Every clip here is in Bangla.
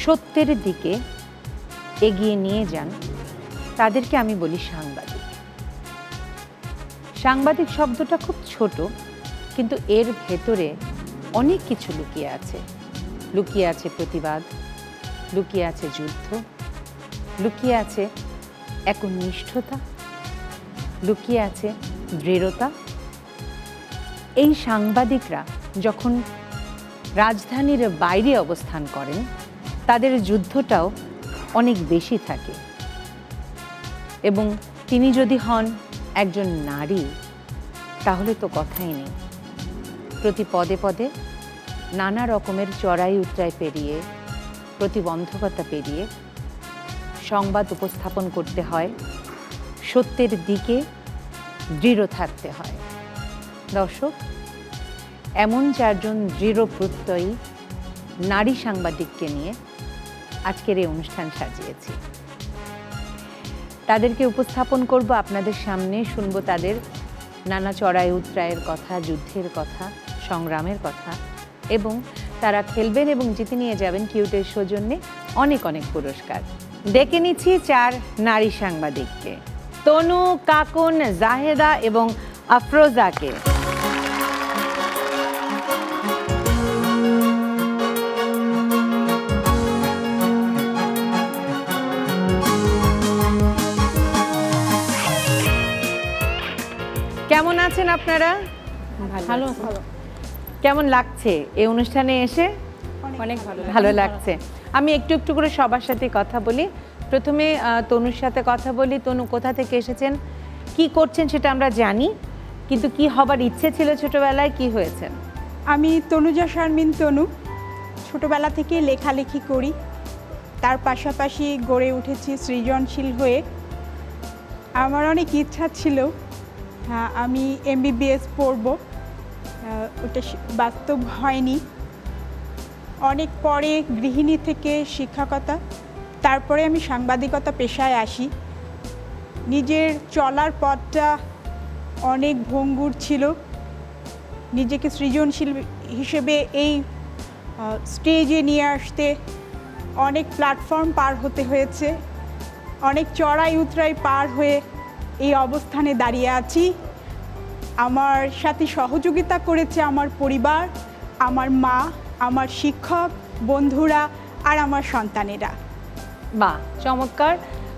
সত্যের দিকে এগিয়ে নিয়ে যান তাদেরকে আমি বলি সাংবাদিক। সাংবাদিক শব্দটা খুব ছোট, কিন্তু এর ভেতরে অনেক কিছু লুকিয়ে আছে। লুকিয়ে আছে প্রতিবাদ, লুকিয়ে আছে যুদ্ধ, লুকিয়ে আছে একনিষ্ঠতা, লুকিয়ে আছে দৃঢ়তা। এই সাংবাদিকরা যখন রাজধানীর বাইরে অবস্থান করেন তাদের যুদ্ধটাও অনেক বেশি থাকে। এবং তিনি যদি হন একজন নারী, তাহলে তো কথাই নেই। প্রতি পদে পদে নানা রকমের চড়াই উতরাই পেরিয়ে, প্রতিবন্ধকতা পেরিয়ে সংবাদ উপস্থাপন করতে হয়, সত্যের দিকে দৃঢ় থাকতে হয়। দর্শক, এমন 4 জন দৃঢ় প্রত্যয়ী নারী সাংবাদিককে নিয়ে আজকের এই অনুষ্ঠান সাজিয়েছি। তাদেরকে উপস্থাপন করব আপনাদের সামনে, শুনব তাদের নানা চড়াই উতরাইয়ের কথা, যুদ্ধের কথা, সংগ্রামের কথা, এবং তারা খেলবেন এবং জিতে নিয়ে যাবেন কিউটের সৌজন্যে অনেক অনেক পুরস্কার। ডেকে নিচ্ছি 4 নারী সাংবাদিককে, তনু, কাকুন, জাহেদা এবং আফরোজাকে। কেমন আছেন আপনারা? ভালো। কেমন লাগছে এই অনুষ্ঠানে এসে? অনেক ভালো লাগছে। আমি একটু একটু করে সবার সাথে কথা বলি। প্রথমে তনুর সাথে কথা বলি। তনু, কোথা থেকে এসেছেন, কি করছেন সেটা আমরা জানি, কিন্তু কি হবার ইচ্ছে ছিল ছোটবেলায়, কি হয়েছেন? আমি তনুজা শারমিন তনু। ছোটবেলা থেকে লেখালেখি করি, তার পাশাপাশি গড়ে উঠেছি সৃজনশীল হয়ে। আমার অনেক ইচ্ছা ছিল আমি MBBS পড়ব, ওটা বাস্তব হয়নি। অনেক পরে গৃহিণী থেকে শিক্ষকতা, তারপরে আমি সাংবাদিকতা পেশায় আসি। নিজের চলার পথটা অনেক ভঙ্গুর ছিল। নিজেকে সৃজনশীল হিসেবে এই স্টেজে নিয়ে আসতে অনেক প্ল্যাটফর্ম পার হতে হয়েছে, অনেক চড়াই উতরাই পার হয়ে এই অবস্থানে দাঁড়িয়ে আছি। আমার সাথে সহযোগিতা করেছে আমার পরিবার, আমার মা, আমার শিক্ষক, বন্ধুরা আর আমার সন্তানেরা। বাহ, চমৎকার।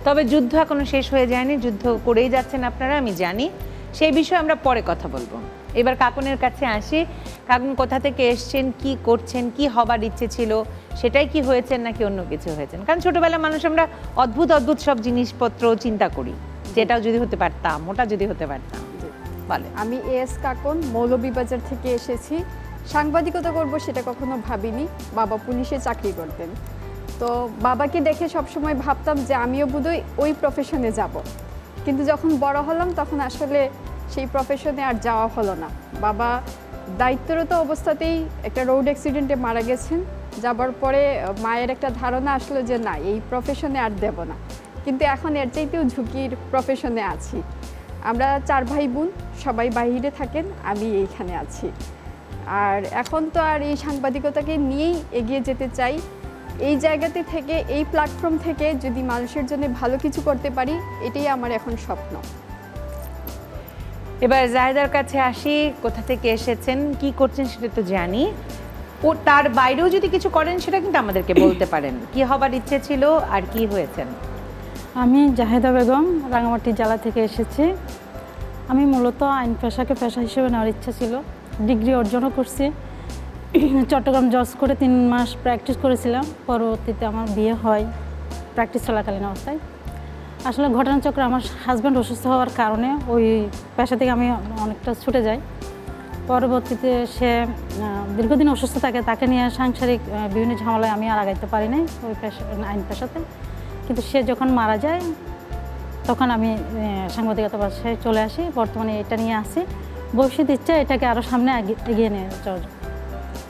তবে যুদ্ধ এখনো শেষ হয়ে যায়নি, যুদ্ধ করেই যাচ্ছেন আপনারা, আমি জানি। সেই বিষয়ে আমরা পরে কথা বলবো। এবার কাকুনের কাছে আসি। কাকুন, কোথা থেকে এসছেন, কি করছেন, কি হবার ইচ্ছে ছিল, সেটাই কি হয়েছেন নাকি অন্য কিছু হয়েছেন? কারণ ছোটবেলার মানুষ আমরা অদ্ভুত অদ্ভুত সব জিনিসপত্র চিন্তা করি, যেটাও যদি হতে পারতাম, ওটা যদি হতে পারতাম। বলে, আমি এস কাকুন, মৌলভীবাজার থেকে এসেছি। সাংবাদিকতা করব সেটা কখনো ভাবিনি। বাবা পুলিশে চাকরি করতেন, তো বাবাকে দেখে সবসময় ভাবতাম যে আমিও বোধহয় ওই প্রফেশনে যাব, কিন্তু যখন বড় হলাম তখন আসলে সেই প্রফেশনে আর যাওয়া হলো না। বাবা দায়িত্বরত অবস্থাতেই একটা রোড অ্যাক্সিডেন্টে মারা গেছেন। যাবার পরে মায়ের একটা ধারণা আসলো যে না, এই প্রফেশনে আর দেব না, কিন্তু এখন এর চাইতেও ঝুঁকির প্রফেশনে আছি। আমরা 4 ভাই বোন, সবাই বাইরে থাকেন, আমি এইখানে আছি। আর এখন তো আর এই সাংবাদিকতাকে নিয়েই এগিয়ে যেতে চাই। এই জায়গাতে থেকে, এই প্ল্যাটফর্ম থেকে যদি মানুষের জন্য ভালো কিছু করতে পারি, এটাই আমার এখন স্বপ্ন। এবার জাহেদার কাছে আসি। কোথা থেকে এসেছেন, কি করছেন সেটা তো জানি, ও তার বাইরেও যদি কিছু করেন সেটা কিন্তু আমাদেরকে বলতে পারেন। কি হবার ইচ্ছে ছিল আর কি হয়েছেন? আমি জাহেদা বেগম, রাঙামাটি জেলা থেকে এসেছি। আমি মূলত আইন পেশাকে পেশা হিসেবে নেওয়ার ইচ্ছা ছিল। ডিগ্রি অর্জনও করছি। চট্টগ্রাম জজ করে 3 মাস প্র্যাকটিস করেছিলাম। পরবর্তীতে আমার বিয়ে হয় প্র্যাকটিস চলাকালীন অবস্থায়। আসলে ঘটনাচক্রে আমার হাজব্যান্ড অসুস্থ হওয়ার কারণে ওই পেশা থেকে আমি অনেকটা ছুটে যাই। পরবর্তীতে সে দীর্ঘদিন অসুস্থ থাকে, তাকে নিয়ে সাংসারিক বিভিন্ন ঝামেলায় আমি আর আগাইতে পারি নাই ওই পেশা, আইন পেশাতে। কিন্তু সে যখন মারা যায় তখন আমি সাংবাদিকতা পেশায় চলে আসি। বর্তমানে এটা নিয়ে আসি। ভবিষ্যৎ ইচ্ছা এটাকে আরও সামনে এগিয়ে নিয়ে যাওয়া।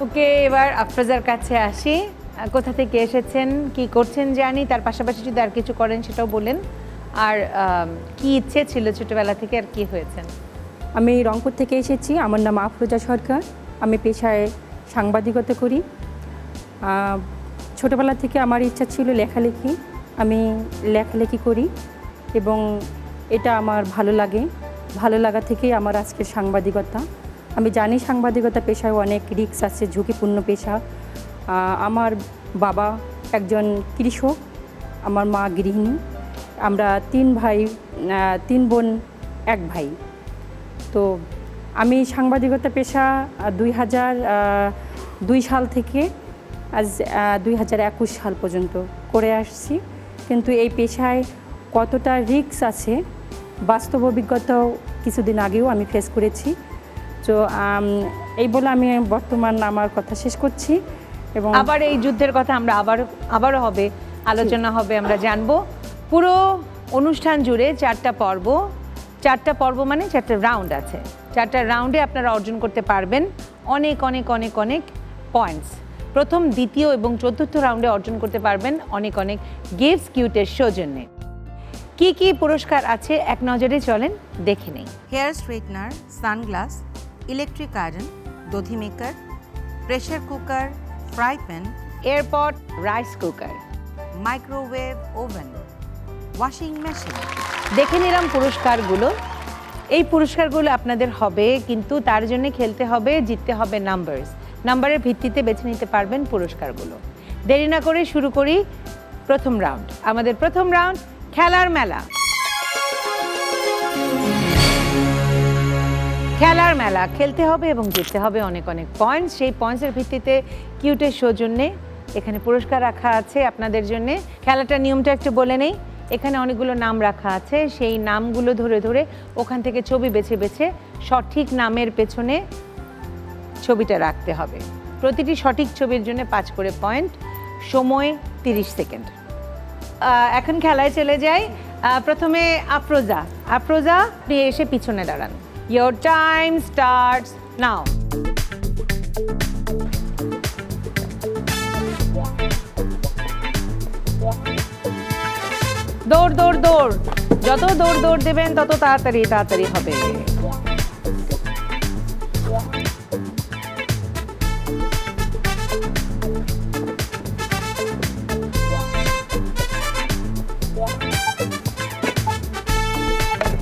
ওকে, এবার আফরোজার কাছে আসি। কোথা থেকে এসেছেন, কি করছেন জানি, তার পাশাপাশি যদি আর কিছু করেন সেটাও বলেন। আর কি ইচ্ছে ছিল ছোটবেলা থেকে আর কি হয়েছেন? আমি রংপুর থেকে এসেছি। আমার নাম আফরোজা সরকার। আমি পেশায় সাংবাদিকতা করি। ছোটোবেলা থেকে আমার ইচ্ছা ছিল লেখালেখি। আমি লেখালেখি করি এবং এটা আমার ভালো লাগে। ভালো লাগা থেকেই আমার আজকের সাংবাদিকতা। আমি জানি সাংবাদিকতা পেশায় অনেক রিস্ক আছে, ঝুঁকিপূর্ণ পেশা। আমার বাবা একজন কৃষক, আমার মা গৃহিণী। আমরা 3 ভাই, 3 বোন, 1 ভাই। তো আমি সাংবাদিকতা পেশা 2002 সাল থেকে আজ 2021 সাল পর্যন্ত করে আসছি। কিন্তু এই পেশায় কতটা রিস্ক আছে বাস্তব অভিজ্ঞতাও কিছুদিন আগেও আমি ফেস করেছি। তো এই বলে আমি বর্তমান আমার কথা শেষ করছি। এবং আবার এই যুদ্ধের কথা আমরা আবারও হবে, আলোচনা হবে, আমরা জানবো। পুরো অনুষ্ঠান জুড়ে 4টা পর্ব, 4টা পর্ব মানে 4টা রাউন্ড আছে। 4টা রাউন্ডে আপনারা অর্জন করতে পারবেন অনেক অনেক অনেক অনেক পয়েন্টস। প্রথম, দ্বিতীয় এবং চতুর্থ রাউন্ডে অর্জন করতে পারবেন অনেক অনেক গিফটস কিউটের সৌজন্যে। কি কি পুরস্কার আছে এক নজরে চলেন দেখে নেই। Hair straightener, sunglass, electric iron, দধি maker, pressure cooker, fry pan, airpod, rice cooker, microwave oven, washing machine. দেখে নিলাম পুরস্কারগুলো। এই পুরস্কারগুলো আপনাদের হবে, কিন্তু তার জন্য খেলতে হবে, জিততে হবে নাম্বারের ভিত্তিতে বেছে নিতে পারবেন পুরস্কারগুলো। দেরি না করে শুরু করি প্রথম রাউন্ড। আমাদের প্রথম রাউন্ড খেলার মেলা। খেলার মেলা খেলতে হবে এবং জিততে হবে অনেক অনেক পয়েন্টস। সেই পয়েন্টসের ভিত্তিতে কিউটের সৌজন্যে এখানে পুরস্কার রাখা আছে আপনাদের জন্য। খেলাটার নিয়মটা একটু বলে নেই। এখানে অনেকগুলো নাম রাখা আছে, সেই নামগুলো ধরে ধরে ওখান থেকে ছবি বেছে বেছে সঠিক নামের পেছনে ছবিটা রাখতে হবে। প্রতিটি সঠিক ছবির জন্য 5 করে পয়েন্ট, সময় 30 সেকেন্ড। এখন খেলায় চলে যাই। প্রথমে আফরোজা। আফরোজা, আপনি এসে পিছনে দাঁড়ান। Your time starts now. দৌড় দৌড় দৌড়, যত দৌড় দৌড় দেবেন তত তাড়াতাড়ি তাড়াতাড়ি হবে।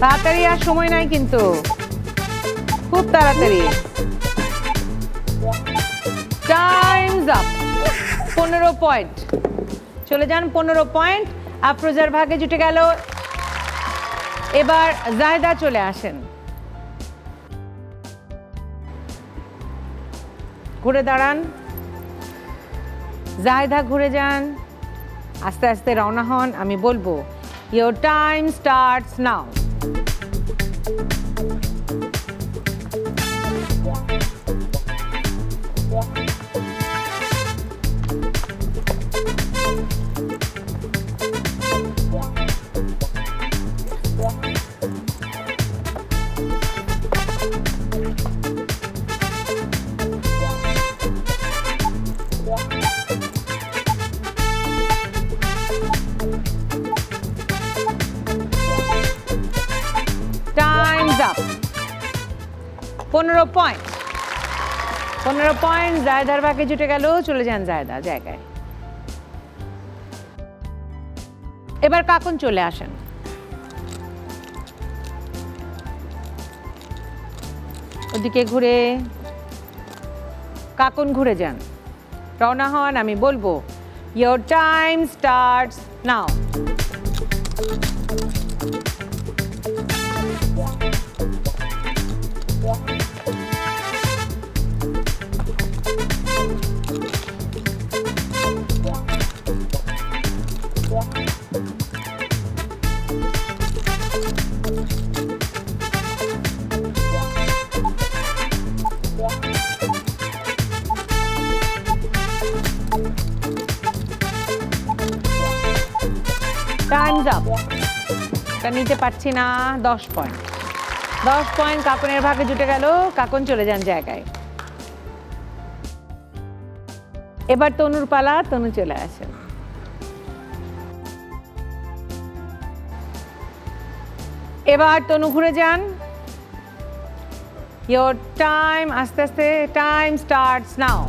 তাড়াতাড়ি, আর সময় নাই কিন্তু, খুব তাড়াতাড়ি। Times up. 15 পয়েন্ট, চলে যান 15 পয়েন্ট। আফরোজার ভাগে জুটে গেল। এবার জাহেদা চলে আসেন, ঘুরে দাঁড়ান। জাহেদা ঘুরে যান, আস্তে আস্তে রওনা হন। আমি বলবো your time starts now. Time's up. 15 point. 15 point জায়দার ভাগে জুটে গেল। চলে যান জায়দা জায়গায়। এবার কাকুন চলে আসেন। ওদিকে ঘুরে কাকুন ঘুরে যান, রওনা হন। আমি বলবো your time starts now. Times up. এটা নিতে পারছি না। 10 পয়েন্ট। 10 পয়েন্ট কাকনের ভাগে জুটে গেল। কাকন চলে যান জায়গায়। এবার তনুর পালা। তনু চলে আসেন। এবার তনু ঘুরে যান। your time, আস্তে আস্তে, time starts now.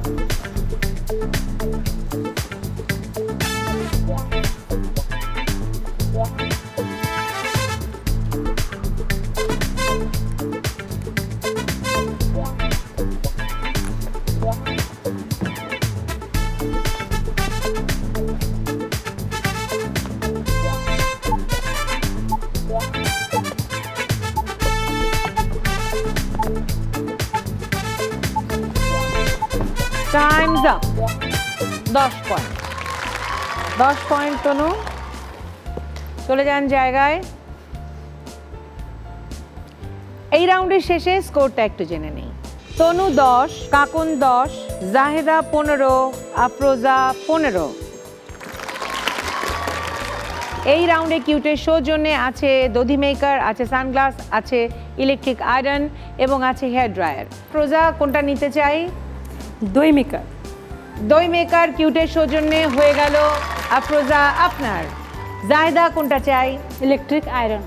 10 point. 10 point Tanu, চলে যান জায়গায়। এই রাউন্ডের শেষে স্কোরটা একটু জেনে নেই। তনু 10, কাকুন 10, জাহেদা 15, আফরোজা 15। এই রাউন্ডে কিউটের সৌজন্যে আছে দধি মেকার, আছে সানগ্লাস, আছে ইলেকট্রিক আয়রন এবং আছে হেয়ার ড্রায়ার। আফরোজা কোনটা নিতে চাই? দই মেকার। দই মেকার কিউটের সৌজন্যে হয়ে গেল আফরোজা আপনার। জাহেদা কোনটা চাই? Electric iron.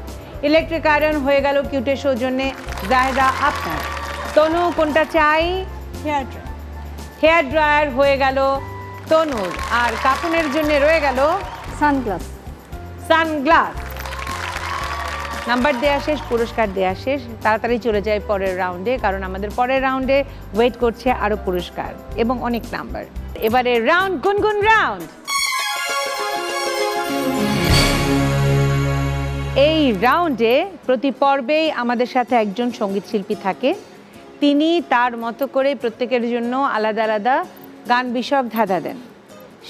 ইলেকট্রিক আয়রন হয়ে গেল কিউটের সৌজন্যে, জাহেদা আপনার। তনু কোনটা চাই? Hair dryer. হেয়ার ড্রায়ার হয়ে গেল তনুর। আর কাকুনের জন্য রয়ে গেল সানগ্লাস। সানগ্লাস। নাম্বার দেয়া শেষ, পুরস্কার দেয়া শেষ। তাড়াতাড়ি চলে যায় পরের রাউন্ডে, কারণ আমাদের পরের রাউন্ডে ওয়েট করছে আরো পুরস্কার এবং অনেক নাম্বার। এবারে রাউন্ড গুনগুন রাউন্ড। এই রাউন্ডে প্রতি পর্বেই আমাদের সাথে একজন সঙ্গীত শিল্পী থাকে। তিনি তার মতো করে প্রত্যেকের জন্য আলাদা আলাদা গান বিষয়ক ধাঁধা দেন।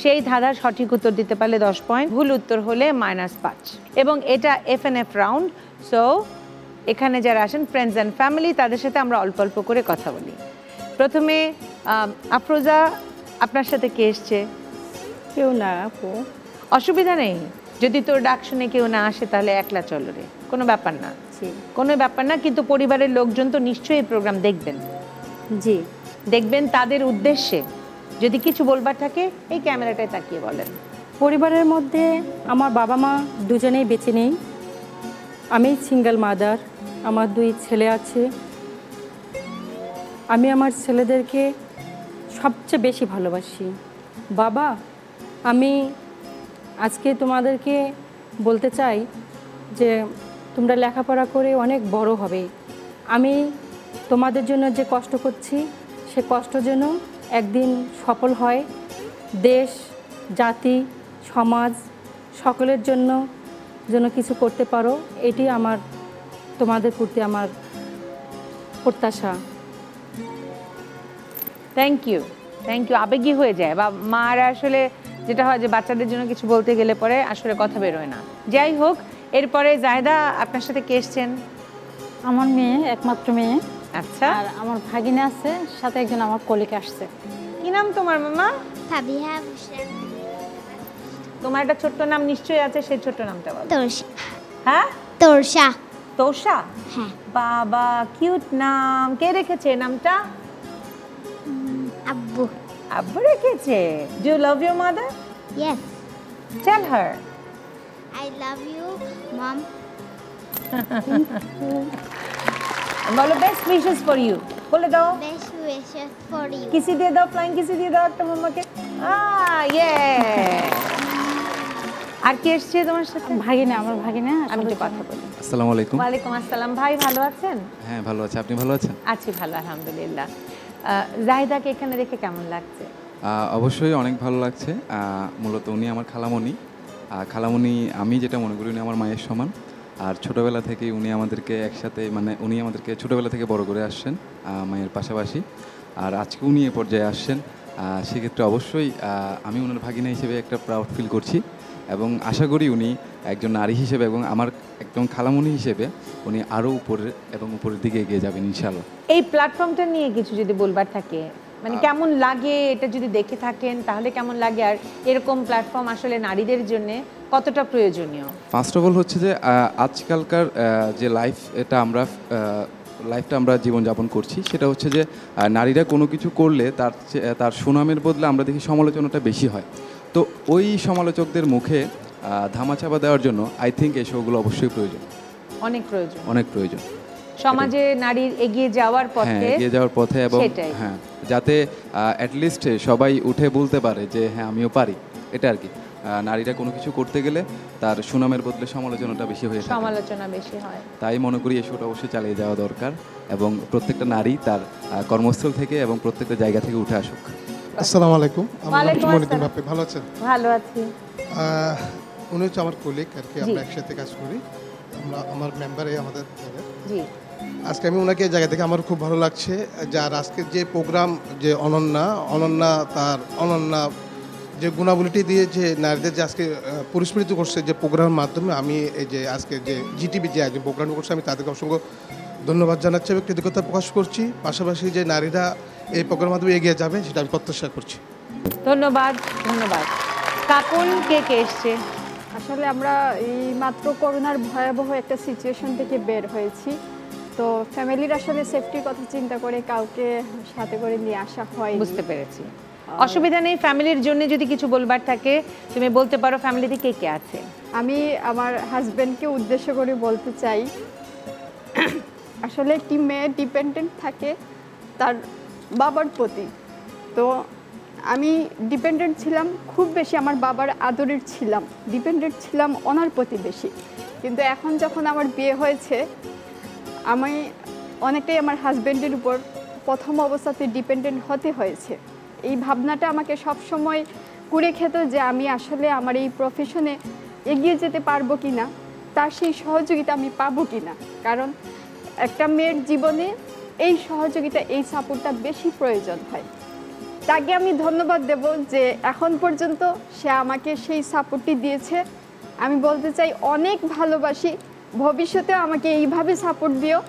সেই ধাঁধার সঠিক উত্তর দিতে পারলে 10 পয়েন্ট, ভুল উত্তর হলে -5। এবং এটা FNF রাউন্ড। সো এখানে যারা আসেন ফ্রেন্ডস অ্যান্ড ফ্যামিলি, তাদের সাথে আমরা অল্প অল্প করে কথা বলি। প্রথমে আফরোজা, আপনার সাথে কে এসছে? কেউ না আপু। অসুবিধা নেই, যদি তোর ডাক শুনে কেউ না আসে তাহলে একলা চলো রে, কোনো ব্যাপার না। জি কোনো ব্যাপার না, কিন্তু পরিবারের লোকজন তো নিশ্চয়ই এই প্রোগ্রাম দেখবেন। জি। দেখবেন তাদের উদ্দেশ্যে যদি কিছু বলবার থাকে এই ক্যামেরাটায় তাকিয়ে বলেন। পরিবারের মধ্যে আমার বাবা মা দুজনেই বেঁচে নেই। আমি সিঙ্গেল মাদার, আমার 2 ছেলে আছে। আমি আমার ছেলেদেরকে সবচেয়ে বেশি ভালোবাসি। বাবা, আমি আজকে তোমাদেরকে বলতে চাই যে তোমরা লেখাপড়া করে অনেক বড় হবে। আমি তোমাদের জন্য যে কষ্ট করছি সে কষ্ট যেন একদিন সফল হয়। দেশ, জাতি, সমাজ সকলের জন্য যেন কিছু করতে পারো, এটি আমার তোমাদের প্রতি আমার প্রত্যাশা। Thank you, thank you. আবেগী হয়ে যায় বা মারা, আসলে যেটা হয় যে বাচ্চাদের জন্য কিছু বলতে গেলে পরে আসলে কথা বেরোয় না। যাই হোক, এরপরে জাহেদা, আপনার সাথে কে এসছেন? আমার মেয়ে, একমাত্র মেয়ে। আচ্ছা, আর আমার ভাগিনা আছে, সাথে একজন আমার কলিগ আসছে। কি নাম তোমার মামা? ফাবিহা হোসেন। তোমার একটা ছোট্ট নাম নিশ্চয়ই আছে, সেই ছোট্ট নামটা বলো। তোরসা। হ্যাঁ, তোরসা। তোষা। হ্যাঁ। বাবা, কিউট নাম। কে রেখেছে এই নামটা? আব্বু। আব্বু রেখেছে। Do you love your mother? Yes. Tell her. I love you, Mom. বলো বেস্ট উইশেস ফর ইউ, বলে দাও। Best wishes for you. কিসি দিয়ে দাও, ফ্লাইং কিসি দিয়ে দাও একটা মাম্মাকে। ইয়ে। আর কি এসছে তোমার সাথে? ভাগিনা, আমার ভাগিনা। আমি একটু কথা বলি। আসসালামু আলাইকুম। ওয়ালাইকুম আসসালাম। ভাই ভালো আছেন? হ্যাঁ ভালো আছি, আপনি ভালো আছেন? আছি ভালো, আলহামদুলিল্লাহ। জাহিদাকে এখানে দেখে কেমন লাগছে? অবশ্যই অনেক ভালো লাগছে। মূলত উনি আমার খালামণি। খালামণি, আমি যেটা মনে করি উনি আমার মায়ের সমান। আর ছোটোবেলা থেকেই উনি আমাদেরকে একসাথে, মানে উনি আমাদেরকে ছোটোবেলা থেকে বড় করে আসছেন মায়ের পাশাপাশি। আর আজকে উনি এ পর্যায়ে আসছেন, সেক্ষেত্রে অবশ্যই আমি ওনার ভাগিনা হিসেবে একটা প্রাউড ফিল করছি এবং আশা করি উনি একজন নারী হিসেবে এবং আমার একজন খালামণি হিসেবে উনি আরও উপরের দিকে এগিয়ে যাবেন ইনশাআল্লাহ। এই প্ল্যাটফর্মটা নিয়ে কিছু যদি বলবার থাকে, মানে কেমন লাগে এটা যদি দেখে থাকেন তাহলে কেমন লাগে, আর এরকম প্ল্যাটফর্ম আসলে নারীদের জন্য কতটা প্রয়োজনীয়? ফার্স্ট অফ অল হচ্ছে যে আজকালকার যে লাইফটা আমরা জীবনযাপন করছি, সেটা হচ্ছে যে নারীরা কোনো কিছু করলে তার সুনামের বদলে আমরা দেখি সমালোচনাটা বেশি হয়। তো ওই সমালোচকদের মুখে ধামাচাপা দেওয়ার জন্য আই থিঙ্ক এই শোগুলো অবশ্যই প্রয়োজন, অনেক প্রয়োজন, অনেক প্রয়োজন সমাজে নারীর এগিয়ে যাওয়ার পথে। এগিয়ে যাওয়ার পথে এবং হ্যাঁ, যাতে অ্যাটলিস্ট সবাই উঠে বলতে পারে যে হ্যাঁ আমিও পারি, এটা আর কি। নারীরা কোনো কিছু করতে গেলে তার সুনামের বদলে সমালোচনাটা বেশি হয়ে থাকে, সমালোচনা বেশি হয়। তাই মনে করি এই শোটা অবশ্যই চালিয়ে যাওয়া দরকার এবং প্রত্যেকটা নারী তার কর্মস্থল থেকে এবং প্রত্যেকটা জায়গা থেকে উঠে আসুক। আসসালামু আলাইকুম। ওয়ালাইকুম আসসালাম। আপনি ভালো আছেন? ভালো আছি। উনি হচ্ছে আমার কলিগ আর কি, আমরা একসাথে কাজ করি, আমার মেম্বারে আমাদের। জি, আজকে আমি ওনাকে জায়গা থেকে আমার খুব ভালো লাগছে। যার আজকের যে প্রোগ্রাম, যে অনন্যা যে গুণাবলীটি দিয়ে যে নারীদের যে আজকে পুরস্কৃত করছে যে প্রোগ্রামের মাধ্যমে, আমি এই যে আজকে যে জিটিভি যে আয়োজন প্রোগ্রাম করছে, আমি তাদেরকে অসংখ্য ধন্যবাদ জানাচ্ছি এবং কৃতজ্ঞতা প্রকাশ করছি। পাশাপাশি যে নারীরা এই প্রোগ্রামের মাধ্যমে এগিয়ে যাবে সেটা আমি প্রত্যাশা করছি। ধন্যবাদ। কাকুন কে এসছে? আসলে আমরা এই মাত্র করোনার ভয়াবহ একটা সিচুয়েশন থেকে বের হয়েছি, তো ফ্যামিলির আসলে সেফটির কথা চিন্তা করে কাউকে সাথে করে নিয়ে আসা হয়। বুঝতে পেরেছি, অসুবিধা নেই। ফ্যামিলির জন্য যদি কিছু বলবার থাকে তুমি বলতে পারো। ফ্যামিলিতে কে কে আছে? আমি আমার হাজব্যান্ডকে উদ্দেশ্য করে বলতে চাই, আসলে একটি মেয়ে ডিপেন্ডেন্ট থাকে তার বাবার প্রতি। তো আমি ডিপেন্ডেন্ট ছিলাম খুব বেশি, আমার বাবার আদরের ছিলাম, ডিপেন্ডেন্ট ছিলাম ওনার প্রতি বেশি। কিন্তু এখন যখন আমার বিয়ে হয়েছে, আমি অনেকটাই আমার হাজব্যান্ডের উপর প্রথম অবস্থাতে ডিপেন্ডেন্ট হতে হয়েছে। এই ভাবনাটা আমাকে সবসময় কুড়ে খেত যে আমি আসলে আমার এই প্রফেশনে এগিয়ে যেতে পারবো কি না, তার সেই সহযোগিতা আমি পাবো কি না। কারণ একটা মেয়ের জীবনে এই সহযোগিতা, এই সাপোর্টটা বেশি প্রয়োজন হয়। তাকে আমি ধন্যবাদ দেব যে এখন পর্যন্ত সে আমাকে সেই সাপোর্টটি দিয়েছে। আমি বলতে চাই অনেক ভালোবাসি, ভবিষ্যতেও আমাকে এইভাবে সাপোর্ট দিও,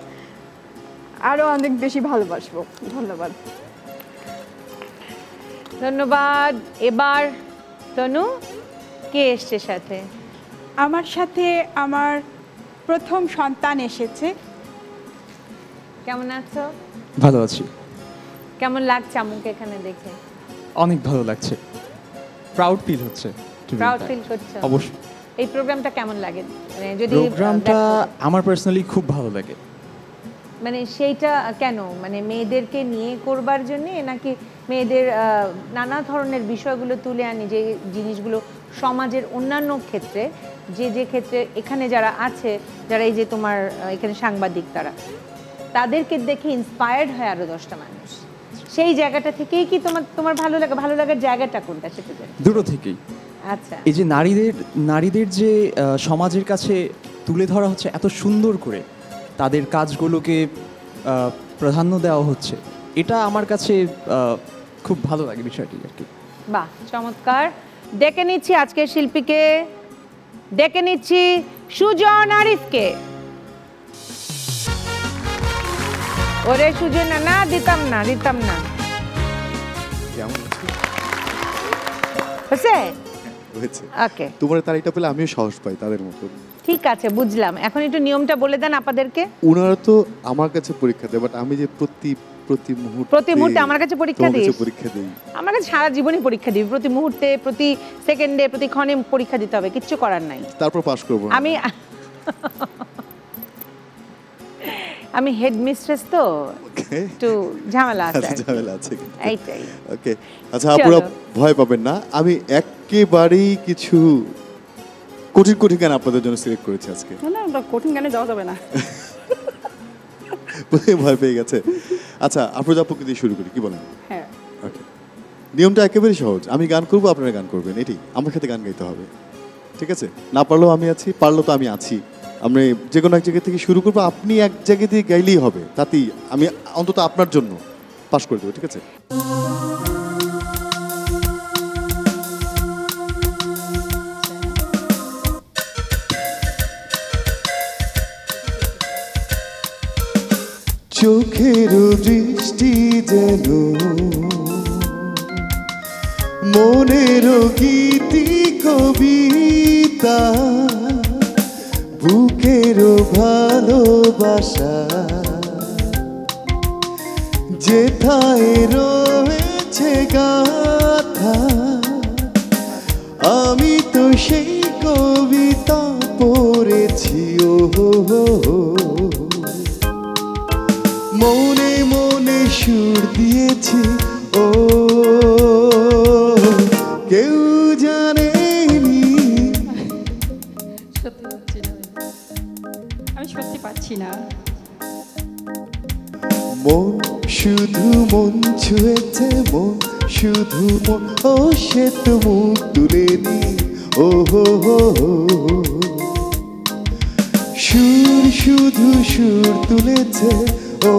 আরও অনেক বেশি ভালোবাসবো। ধন্যবাদ। ধন্যবাদ। এবার তনু, কে এসছে সাথে? আমার সাথে আমার প্রথম সন্তান এসেছে। কেমন আছো? ভালো আছি। কেমন লাগছে আমাকে এখানে দেখে? অনেক ভালো লাগছে, প্রাউড ফিল হচ্ছে। প্রাউড ফিল করছো? অবশ্যই। এই প্রোগ্রামটা কেমন লাগে? মানে যদি প্রোগ্রামটা আমার পার্সোনালি খুব ভালো লাগে। মানে সেইটা কেন, মানে মেয়েদেরকে নিয়ে করবার জন্য, নাকি মেয়েদের নানা ধরনের বিষয়গুলো তুলে আনি, যে জিনিসগুলো সমাজের অন্যান্য ক্ষেত্রে, যে ক্ষেত্রে এখানে যারা আছে, যারা এই যে তোমার এখানে সাংবাদিক, তাদেরকে দেখে ইন্সপায়ার্ড হয় আরো 10টা মানুষ, সেই জায়গাটা থেকেই কি তোমার ভালো লাগার জায়গাটা কোনটা সেটা? দুটো থেকেই। আচ্ছা, এই যে নারীদের যে সমাজের কাছে তুলে ধরা হচ্ছে এত সুন্দর করে, তাদের কাজগুলোকে প্রাধান্য দেওয়া হচ্ছে, এটা আমার কাছে খুব ভালো লাগে বিষয়টি আর কি। বাহ, চমৎকার। ডেকে নিচ্ছি আজকের শিল্পীকে, ডেকে নিচ্ছি সুজন আরিফকে। ওরে সুজন, না দিতাম না। হয়েছে। ওকে, তোমার তারিখটা পেলে আমিও সাহস পাই তাদের মতো। ঠিক আছে, বুঝলাম। এখন একটু নিয়মটা বলে দেন আপনাদেরকে। ওনারা তো আমার কাছে পরীক্ষা দেয়, বাট আমি যে প্রতি মুহূর্তে আমার কাছে পরীক্ষা দিই। আমার কাছে সারা জীবনই পরীক্ষা দিই, প্রতি মুহূর্তে, প্রতি সেকেন্ডে, প্রতি ক্ষণে পরীক্ষা দিতে হবে, কিচ্ছু করার নাই। তারপর পাস করব আমি হেড মিস্ট্রেস, তো একটু ঝামেলা আছে। এইটাই। ওকে, আচ্ছা আপুরা ভয় পাবেন না, আমি একেবারেই কিছু কঠিন গান আপনাদের জন্য সিলেক্ট করেছি আজকে। না, আমরা কঠিন গানে যাওয়া যাবে না। ভয় পেয়ে গেছে। আচ্ছা, আফরোজা আপুকে দিয়ে শুরু করি, কি বলেন? হ্যাঁ, ওকে। নিয়মটা একেবারেই সহজ, আমি গান করবো, আপনারা গান করবেন, এটাই। আমার সাথে গান গাইতে হবে, ঠিক আছে? না পারলেও আমি আছি, পারলেও তো আমি আছি। আমি যে কোনো এক জায়গা থেকে শুরু করবো, আপনি এক জায়গা দিয়ে গাইলেই হবে, তাতেই আমি অন্তত আপনার জন্য পাস করে দেবো, ঠিক আছে? চোখের দৃষ্টি যেন মনের গীতি কবিতা, বুকের ভালোবাসা যেথায় রয়েছে গাথা, আমি তো সেই কবিতা পড়েছি। ও মনে মনে সুর দিয়েছি, ও কেউ জানেনি। আমি সত্যি পাচ্ছি না। মন শুধু মন ছুঁয়েছে, মন শুধু মন, ও সে তো মুখ তুলেনি। ও সুর শুধু সুর তুলেছে, ও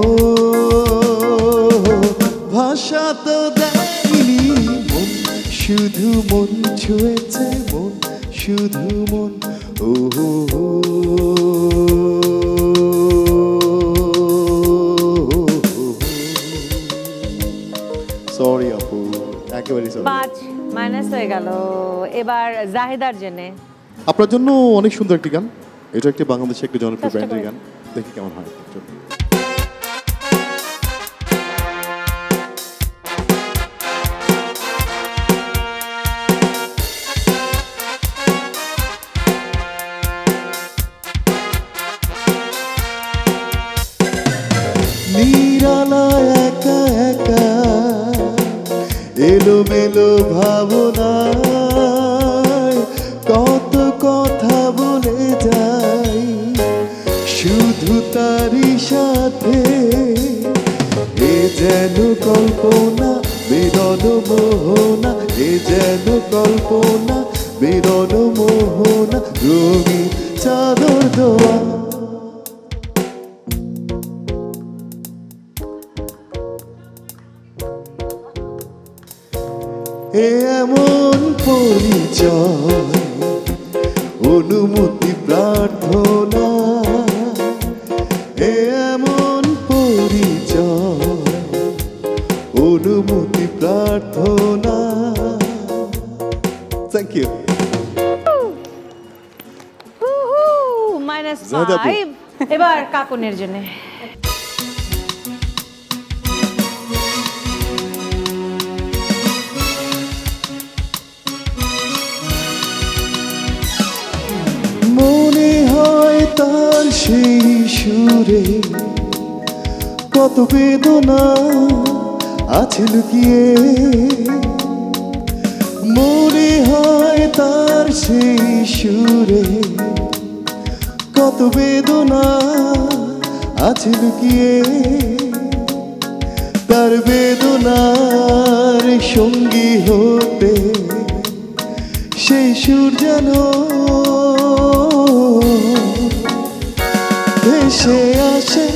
ভাষা তো দেয়নি। মন শুধু মন ছুঁয়েছে মন, শুধু মন। ও সরি আপু, একেবারে সরি। 5 মাইনাস হয়ে গেল। এবার জাহিদার জন্য। আপনার জন্য অনেক সুন্দর একটি গান, এটা একটি বাংলাদেশের একটি জনপ্রিয় ব্যান্ডের গান, দেখি কেমন হয়। নিরালা একা একা এলোমেলো ভাবনায় কত কথা বলে যাই শুধু তারই সাথে। এ যেন কল্পনা বিরল মোহনা, এ যেন কল্পনা বিরল মোহনা, রঙিন চাদর দোয়া। এমন পরিচয় অনুমতি প্রার্থনা, এমন পরিচয় অনুমতি প্রার্থনা। Thank you. -5। এবার কাকুনের জন্য। মনে হয় তার সেই সুরে কত বেদনা আছে লুকিয়ে, মনে হয় তার সেই সুরে কত বেদনা আছে লুকিয়ে। তার বেদনার সঙ্গী হতে সেই সুর যেন ভেসে আসে,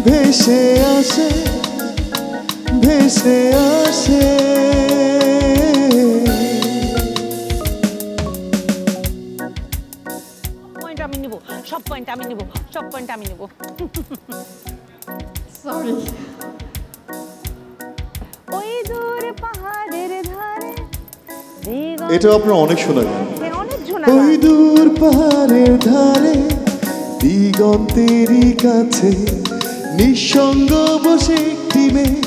ভেসে আসে, ভেসে আসে। পয়েন্ট আমি নিব, সব পয়েন্ট আমি নিব, সব পয়েন্ট আমি নিব। সরি। ওই দূর পাহাড়ের ধারে। এটা আপনার অনেক শোনা গান। অনেক শোনা। ওই দূর পাহাড়ের ধারে দিগন্তেরই কাছে নিঃসঙ্গ বসে একটি মেয়ে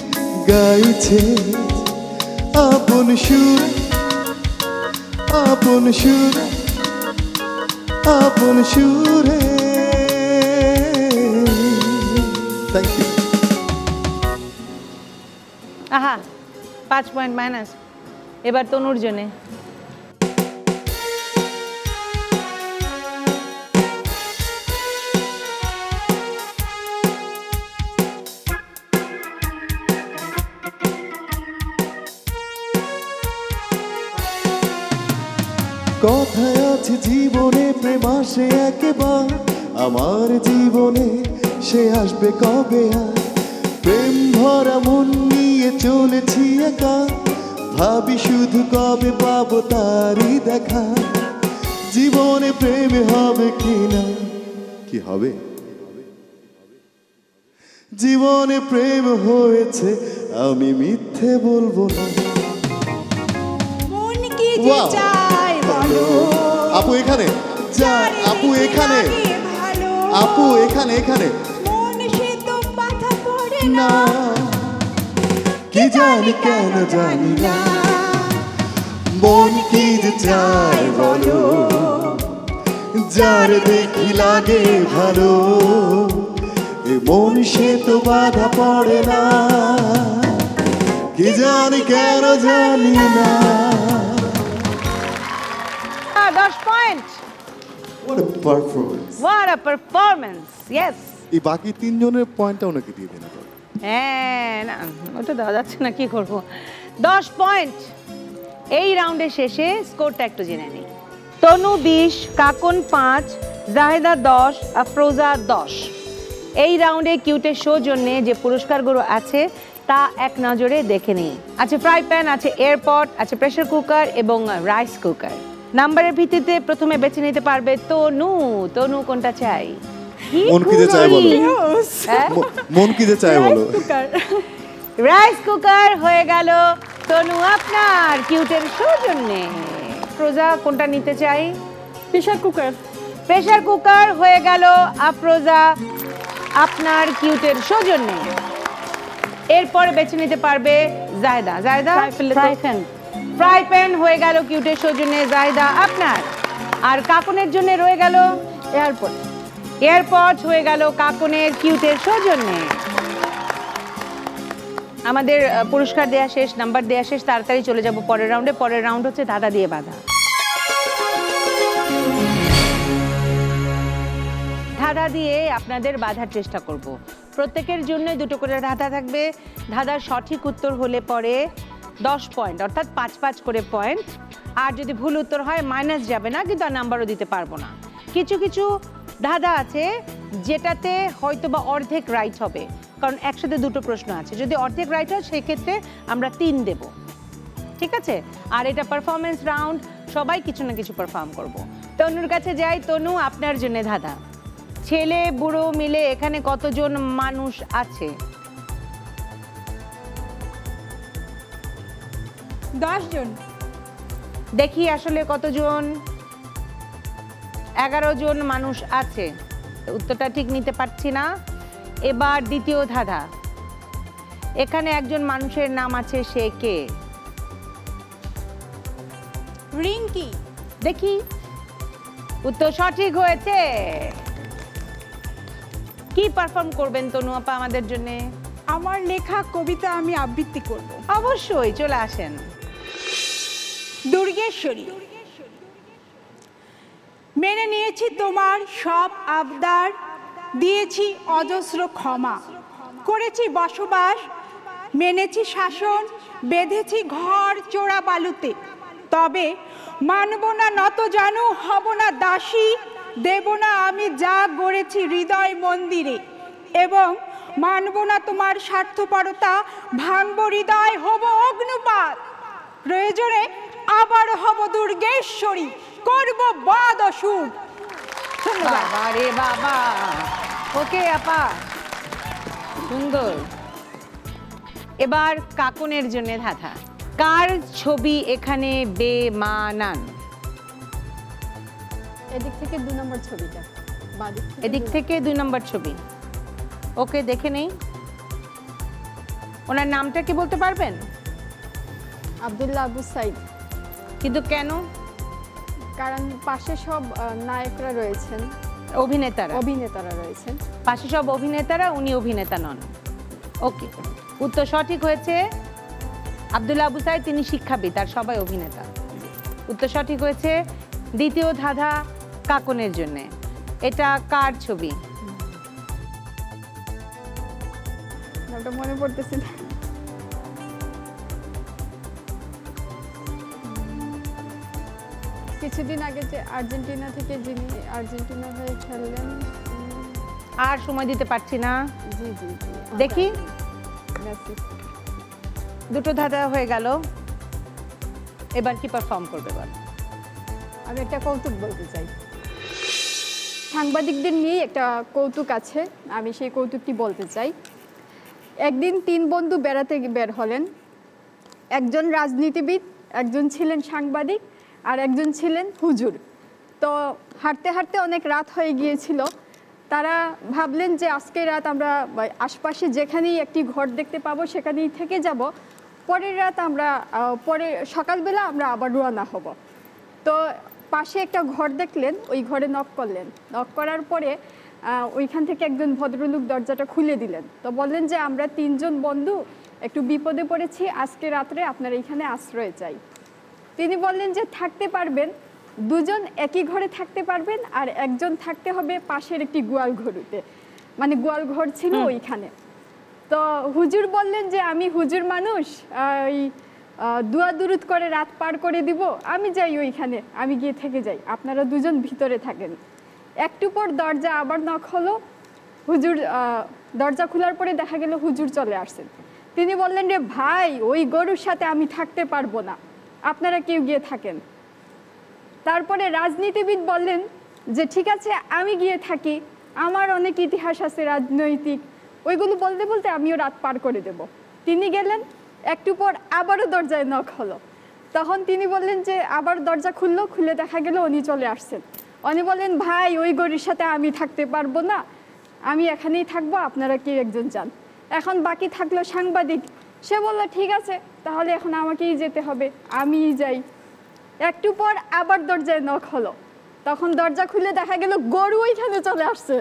গাইছে আপন সুর, আপন সুর, আপন সুরে। Thank you. আহা, 5 পয়েন্ট মাইনাস। এবার তনুর জন্য। কথায় আছে জীবনে প্রেম আসে একবার, আমার জীবনে সে আসবে কবে আর? প্রেম ভরা মন নিয়ে চলেছি একা, ভাবি শুধু কবে পাবো তারই দেখা। জীবনে প্রেম হবে কিনা, কি হবে? জীবনে প্রেম হয়েছে আমি মিথ্যে বলবো না। মন কি যে চায় বলো, আপু এখানে, আপু এখানে, আপু এখানে, এখানে মন সে তো বাধা পড়ে না, কি জানি কেন জানি না। মন কি যে চায় বলো, যার দেখি লাগে ভালো, এ মন সে তো বাধা পড়ে না, কি জানি কেন জানি না। 10 point. What a performance! What a performance! Yes. এই বাকি তিনজনের পয়েন্টটা ওনাকে দিয়ে দেন। হ্যাঁ, না ওটা দেওয়া যাচ্ছে না, কি করব। 10 পয়েন্ট। এই রাউন্ডের শেষে স্কোরটা একটু জেনে নিই। তনু 20, কাকন 5, জাহেদা 10, আফরোজা 10। এই রাউন্ডে কিউটের শো জন্য যে পুরস্কারগুলো আছে তা এক নজরে দেখে নিই। আছে ফ্রাই প্যান, আছে এয়ারপট, আছে প্রেসার কুকার এবং রাইস কুকার। নাম্বারের ভিত্তিতে প্রথমে বেছে নিতে পারবে তনু। তনু কোনটা চাই? মন কি যে চায় বলো, মন কি যে চায় বলো। রাইস কুকার হয়ে গেল তনু আপনার কিউটের সৌজন্যে। আফরোজা কোনটা নিতে চাই? Pressure cooker. প্রেসার কুকার হয়ে গেল আফরোজা আপনার কিউটের সৌজন্যে। এরপর বেছে নিতে পারবে জায়দা। জায়দা ফ্রাই প্যান। ফ্রাই প্যান হয়ে গেল কিউটের সৌজন্যে জায়দা আপনার। আর কাকনের জন্য রয়ে গেল এয়ারপোর্ট। এয়ারপড হয়ে গেল কাকনের কিউটের সৌজন্যে। আমাদের পুরস্কার দেয়া শেষ, নাম্বার দেয়া শেষ, তাড়াতাড়ি চলে যাব পরের রাউন্ডে। পরের রাউন্ড হচ্ছে ধাঁধা দিয়ে বাঁধা। ধাঁধা দিয়ে আপনাদের বাঁধার চেষ্টা করব। প্রত্যেকের জন্য দুটো করে ধাঁধা থাকবে। ধাঁধার সঠিক উত্তর হলে পরে 10 পয়েন্ট, অর্থাৎ 5-5 করে পয়েন্ট। আর যদি ভুল উত্তর হয় মাইনাস যাবে না, কিন্তু আর নাম্বারও দিতে পারবো না। কিছু কিছু ধাঁধা আছে যেটাতে হয়তো বা অর্ধেক রাইট হবে, কারণ একসাথে দুটো প্রশ্ন আছে। যদি অর্ধেক রাইট হয় সেক্ষেত্রে আমরা 3 দেব, ঠিক আছে? আর এটা পারফরমেন্স রাউন্ড, সবাই কিছু না কিছু পারফর্ম করব। তনুর কাছে যাই। তনু, আপনার জন্য ধাঁধা। ছেলে বুড়ো মিলে এখানে কতজন মানুষ আছে? 10 জন। দেখি আসলে কতজন? 11 জন মানুষ আছে। উত্তরটা ঠিক নিতে পারছি না। এবার দ্বিতীয় ধাঁধা। এখানে একজন মানুষের নাম আছে, সে কে? রিঙ্কি। দেখি, উত্তর সঠিক হয়েছে। কি পারফর্ম করবেন তনু আপা আমাদের জন্য? আমার লেখা কবিতা আমি আবৃত্তি করব। অবশ্যই, চলে আসেন। দুর্গেশ্বরী। মেনে নিয়েছি তোমার সব আবদার, দিয়েছি অজস্র ক্ষমা, করেছি বসবাস, মেনেছি শাসন, বেঁধেছি ঘর চোরা বালুতে। তবে মানব না নত জানু, হব না দাসী, দেব না আমি যা গড়েছি হৃদয় মন্দিরে। এবং মানব না তোমার স্বার্থপরতা, ভাঙব হৃদয়, হব অগ্নুপাত। প্রয়োজনে আবার হব দুর্গেশ্বরী, করব বাদ অশুভ। বাবা রে বাবা, ওকে আপা, সুন্দর। এবার কাকনের জন্য ধাঁধা। কার ছবি এখানে বেমানান? এদিক থেকে 2 নম্বর ছবিটা, এদিক থেকে 2 নম্বর ছবি। ওকে, দেখে নেই। ওনার নামটা কি বলতে পারবেন? আব্দুল্লাহ আবু সাইদ। কিন্তু কেন? কারণ পাশে সব নায়করা রয়েছেন, অভিনেতারা রয়েছেন। পাশে সব অভিনেতারা, উনি অভিনেতা নন। ওকে, উত্তর সঠিক হয়েছে। আব্দুল্লাহ আবু সাইদ, তিনি শিক্ষাবিদ, আর সবাই অভিনেতা। উত্তর সঠিক হয়েছে। দ্বিতীয় ধাঁধা কাকনের জন্য। এটা কার ছবি? নামটা মনে পড়তেছে না। কিছুদিন আগে যে আর্জেন্টিনা থেকে যিনি আর্জেন্টিনা হয়ে খেললেন। আর সময় দিতে পারছি না। জি জি জি, দেখি। মেসি। দুটো ধাঁধা হয়ে গেল। এবার কি পারফর্ম করবে বল? আমি একটা কৌতুক বলতে চাই। সাংবাদিকদের নিয়ে একটা কৌতুক আছে, আমি সেই কৌতুকটি বলতে চাই। একদিন 3 বন্ধু বেড়াতে বের হলেন। একজন রাজনীতিবিদ, একজন ছিলেন সাংবাদিক, আর একজন ছিলেন হুজুর। তো হাঁটতে হাঁটতে অনেক রাত হয়ে গিয়েছিল। তারা ভাবলেন যে আজকে রাত আমরা আশপাশে যেখানেই একটি ঘর দেখতে পাবো সেখানেই থেকে যাব, পরের রাত আমরা সকালবেলা আমরা আবার রওনা হব। তো পাশে একটা ঘর দেখলেন, ওই ঘরে নক করলেন। নক করার পরে ওইখান থেকে একজন ভদ্রলোক দরজাটা খুলে দিলেন। তো বললেন যে আমরা 3 জন বন্ধু একটু বিপদে পড়েছি, আজকে রাত্রে আপনারা এখানে আশ্রয় চাই। তিনি বললেন যে থাকতে পারবেন, 2 জন একই ঘরে থাকতে পারবেন, আর একজন থাকতে হবে পাশের একটি গোয়াল ঘরুতে, মানে গোয়াল ঘর ছিল ওইখানে। তো হুজুর বললেন যে আমি হুজুর মানুষ, ওই দুয়া দুরুদ করে রাত পার করে দিব, আমি যাই ওইখানে, আমি গিয়ে থেকে যাই, আপনারা 2 জন ভিতরে থাকেন। একটু পর দরজা আবার নক হলো। হুজুর দরজা খোলার পরে দেখা গেল হুজুর চলে আসছেন। তিনি বললেন যে ভাই ওই গরুর সাথে আমি থাকতে পারবো না, আপনারা কেউ গিয়ে থাকেন। তারপরে রাজনীতিবিদ বললেন যে ঠিক আছে আমি গিয়ে থাকি, আমার অনেক ইতিহাস আছে রাজনৈতিক, ওইগুলো বলতে বলতে আমিও রাত পার করে দেব। তিনি গেলেন, একটু পর আবারও দরজায় নক হলো। তখন তিনি বললেন যে আবার দরজা খুললো, খুলে দেখা গেল উনি চলে আসছেন। উনি বললেন ভাই ওই গরুর সাথে আমি থাকতে পারবো না, আমি এখানেই থাকবো, আপনারা কেউ একজন যান। এখন বাকি থাকলো সাংবাদিক, সে বলল ঠিক আছে তাহলে এখন আমাকেই যেতে হবে, আমিই যাই। একটু পর আবার দরজায় নক হলো, তখন দরজা খুলে দেখা গেল গরু ওইখানে চলে আসছে।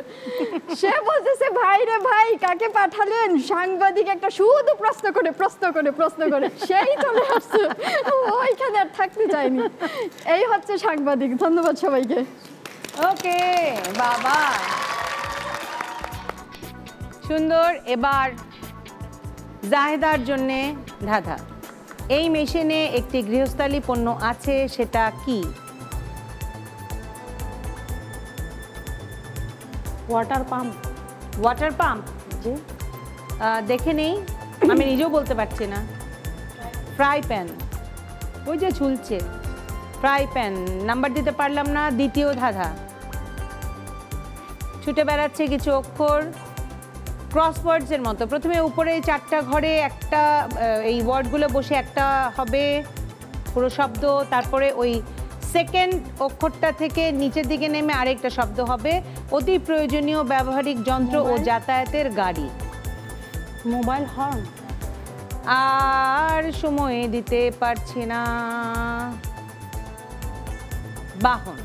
সে বলতেছে ভাই রে ভাই কাকে পাঠালেন? সাংবাদিক একটা শুধু প্রশ্ন করে সেই চলে আসছে, ওইখানে আর থাকতে চায়নি। এই হচ্ছে সাংবাদিক। ধন্যবাদ সবাইকে। ওকে বাবা, সুন্দর। এবার জাহেদার জন্যে ধাঁধা। এই মেশিনে একটি গৃহস্থালী পণ্য আছে, সেটা কি? Water pump. Water pump? জি। দেখে নেই, আমি নিজেও বলতে পারছি না। ফ্রাই প্যান, ওই যে ঝুলছে ফ্রাই প্যান। নাম্বার দিতে পারলাম না। দ্বিতীয় ধাঁধা। ছুটে বেড়াচ্ছে কিছু অক্ষর ক্রসওয়ার্ডসের মতো। প্রথমে উপরে 4টা ঘরে একটা এই ওয়ার্ডগুলো বসে একটা হবে পুরো শব্দ, তারপরে ওই সেকেন্ড অক্ষরটা থেকে নিচের দিকে নেমে আরেকটা শব্দ হবে। অতি প্রয়োজনীয় ব্যবহারিক যন্ত্র ও যাতায়াতের গাড়ি। Mobile horn. আর সময় দিতে পারছি না। বাহন।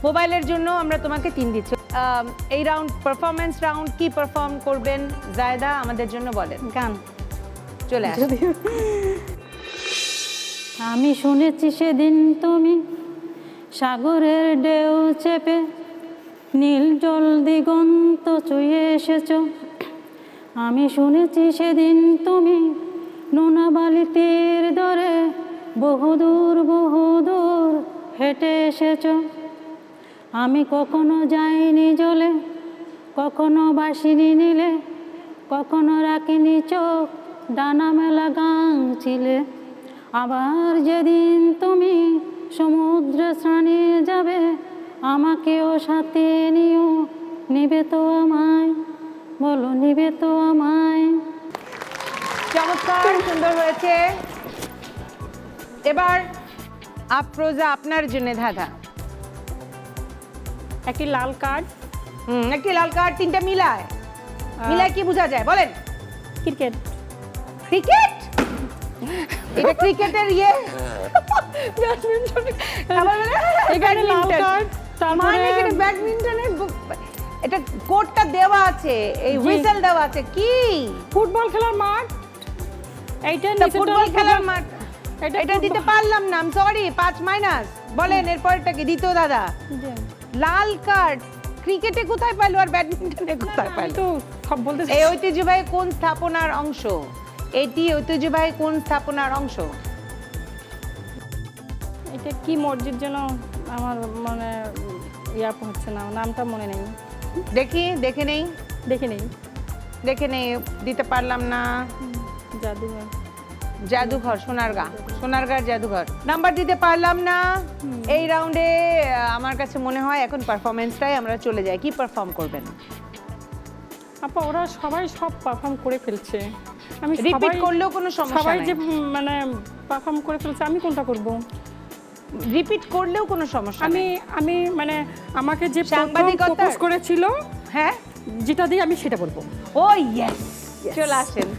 মোবাইলের জন্য আমরা তোমাকে 3 দিচ্ছি। এই রাউন্ড পারফরমেন্স রাউন্ড। কি পারফর্ম করবেন জায়দা আমাদের জন্য বলেন? গান। চলে আসুন। আমি শুনেছি সেদিন তুমি সাগরের ঢেউ চেপে নীল জল দিগন্ত চুয়ে এসেছ। আমি শুনেছি সেদিন তুমি নোনা বালি তীর ধরে বহুদূর হেঁটে এসেছ। আমি কখনো যাইনি জলে, কখনো বাসিনি নীলে, কখনো রাখিনি চোখ ডানা মেলা গাং ছিলে। আবার যেদিন তুমি সমুদ্র স্নানে যাবে আমাকেও সাথে নিও, নিবে তো আমায়, বলো নিবে তো আমায়। চমৎকার, সুন্দর হয়েছে। এবার আফরোজা আপনার জন্য ধাঁধা। একটি লাল কার্ড। একটি লাল কার্ড, 3টা মিলায় কি বোঝা যায় বলেন? ক্রিকেট। ক্রিকেট? এটা ক্রিকেটের ইয়ে ব্যাডমিন্টন। এখানে লাল কার্ড, মানে এখানে ব্যাডমিন্টনের এটা কোর্টটা দেওয়া আছে, এই হুইসেল দেওয়া আছে। কি? ফুটবল খেলার মাঠ। এইটা ফুটবল খেলার মাঠ। এটা দিতে পারলাম না, সরি। 5 মাইনাস। বলেন এরপরটা কি? দ্বিতীয় দাদা। লাল কার্ড ক্রিকেটে কোথায় পাইলো আর ব্যাডমিন্টনে কোথায় পাইলো? তো সব বলতে। এই ঐতিহ্যবাহী কোন স্থাপনার অংশ? এটি ঐতিহ্যবাহী কোন স্থাপনার অংশ? এটা কি মসজিদ যেন, আমার মানে হচ্ছে না, নামটা মনে নেই। দেখে নেই। দিতে পারলাম না। জাদুঘর। জাদুঘর, সোনারগাঁ জাদুঘর। নাম্বার দিতে পারলাম না। এই রাউন্ডে আমার কাছে মনে হয় এখন পারফরমেন্সটাই আমরা চলে যাই। কি পারফর্ম করবেন? আপা ওরা সবাই সব পারফর্ম করে ফেলছে, আমি রিপিট করলেও কোনো সমস্যা সবাই নাই। যে মানে পারফর্ম করে ফেলছে, আমি কোনটা করব? রিপিট করলেও কোনো সমস্যা নেই। আমি মানে আমাকে যে সাংবাদিকতা প্রপোজ করেছিল, হ্যাঁ, যেটা দিয়ে আমি সেটা বলবো। ও ইয়েস, চলে আসেন।